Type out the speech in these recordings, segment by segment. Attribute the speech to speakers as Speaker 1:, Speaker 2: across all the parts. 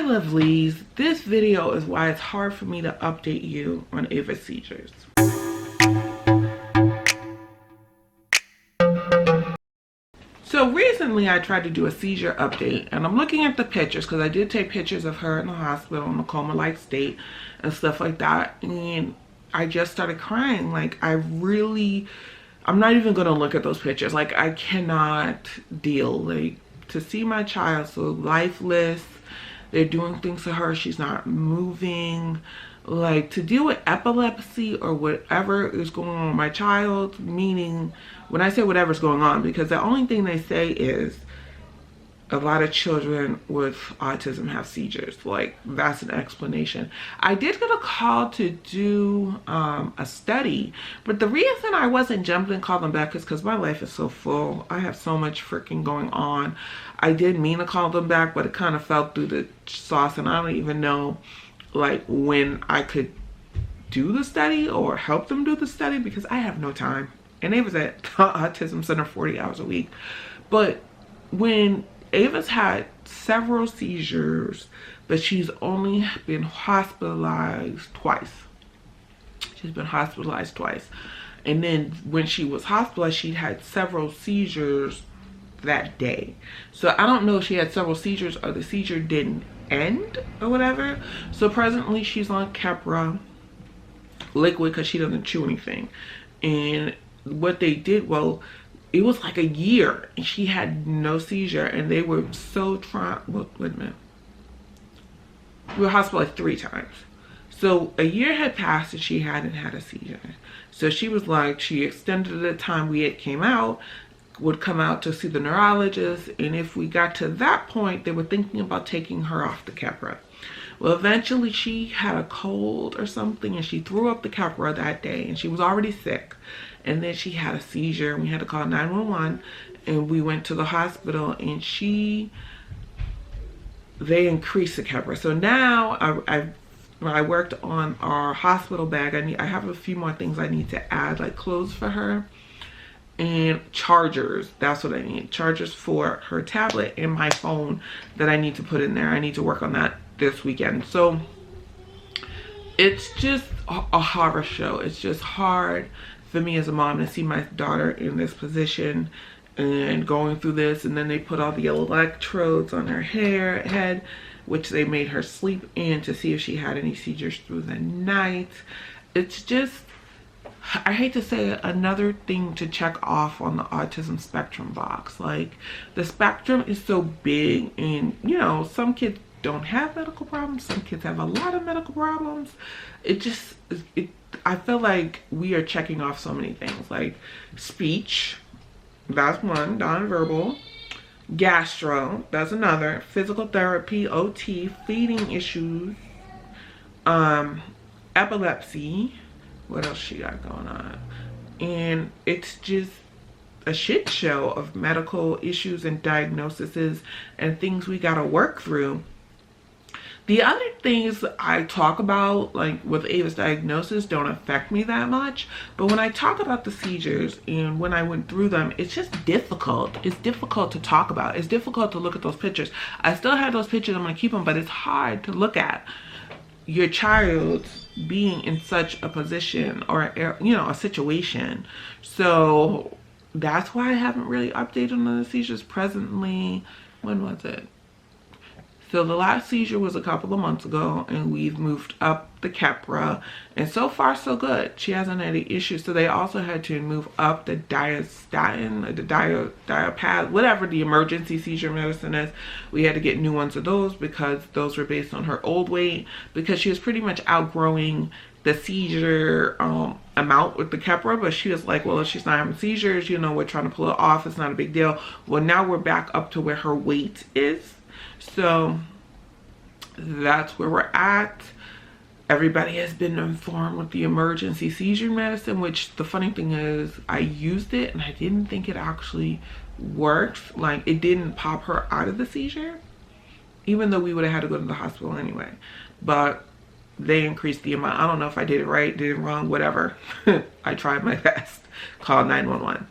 Speaker 1: lovelies, this video is why it's hard for me to update you on Ava's seizures. So recently I tried to do a seizure update, and I'm looking at the pictures because I did take pictures of her in the hospital in a coma-like state and stuff like that, and I just started crying. Like, I'm not even gonna look at those pictures. Like, I cannot deal, like, to see my child so lifeless. They're doing things to her, she's not moving. Like, to deal with epilepsy or whatever is going on with my child, meaning when I say whatever's going on, because the only thing they say is a lot of children with autism have seizures. Like, that's an explanation. I did get a call to do a study, but the reason I wasn't jumping and call them back is because my life is so full. I have so much freaking going on. I did mean to call them back, but it kind of fell through the sauce, and I don't even know like when I could do the study or help them do the study because I have no time. And Ava's at Autism Center 40 hours a week. But when Ava's had several seizures, but she's only been hospitalized twice. She's been hospitalized twice. And then when she was hospitalized, she had several seizures that day. So I don't know if she had several seizures or the seizure didn't end or whatever. So presently she's on Keppra liquid because she doesn't chew anything. And what they did, well, it was like a year and she had no seizure, and they were so trying. Well, wait a minute, we were hospitalized 3 times. So a year had passed and she hadn't had a seizure. So she was like, she extended the time we had came out, would come out to see the neurologist, and if we got to that point, they were thinking about taking her off the Keppra. Well, eventually she had a cold or something, and she threw up the Keppra that day, and she was already sick. And then she had a seizure, and we had to call 911, and we went to the hospital, and they increased the Keppra. So now I worked on our hospital bag. I have a few more things I need to add, like clothes for her and chargers. That's what I need. Chargers for her tablet and my phone that I need to put in there. I need to work on that this weekend. So it's just a horror show. It's just hard for me as a mom to see my daughter in this position and going through this. And then they put all the electrodes on her head, which they made her sleep in to see if she had any seizures through the night. It's just, I hate to say, another thing to check off on the autism spectrum box. Like, the spectrum is so big, and you know, some kids don't have medical problems, some kids have a lot of medical problems. I feel like we are checking off so many things, like speech, that's one, nonverbal, gastro, that's another, physical therapy, OT, feeding issues, epilepsy. What else she got going on? And it's just a shit show of medical issues and diagnoses and things we gotta work through. The other things I talk about, like with Ava's diagnosis, don't affect me that much. But when I talk about the seizures and when I went through them, it's just difficult. It's difficult to talk about. It's difficult to look at those pictures. I still have those pictures, I'm gonna keep them, but it's hard to look at your child being in such a position or, you know, a situation. So that's why I haven't really updated on the seizures presently. When was it? So the last seizure was a couple of months ago, and we've moved up the Keppra, and so far so good. She hasn't had any issues. So they also had to move up the diastatin, the diapad, whatever the emergency seizure medicine is. We had to get new ones of those because those were based on her old weight, because she was pretty much outgrowing the seizure amount with the Keppra. But she was like, well, if she's not having seizures, you know, we're trying to pull it off, it's not a big deal. Well, now we're back up to where her weight is. So that's where we're at. Everybody has been informed with the emergency seizure medicine, which the funny thing is I used it and I didn't think it actually worked. Like, it didn't pop her out of the seizure, even though we would have had to go to the hospital anyway. But they increased the amount. I don't know if I did it right, did it wrong, whatever. I tried my best. Call 911.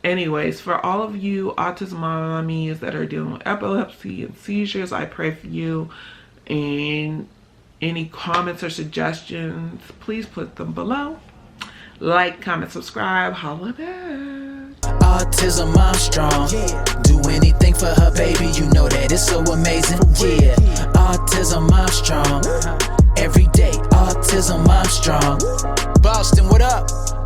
Speaker 1: Anyways, for all of you autism mommies that are dealing with epilepsy and seizures, I pray for you And any comments or suggestions, please put them below. Like, comment, subscribe, holla back.
Speaker 2: Autism, I'm strong. Do anything for her, baby. You know that it's so amazing. Yeah, autism, I'm strong. Every day, autism, I'm strong. Boston, what up?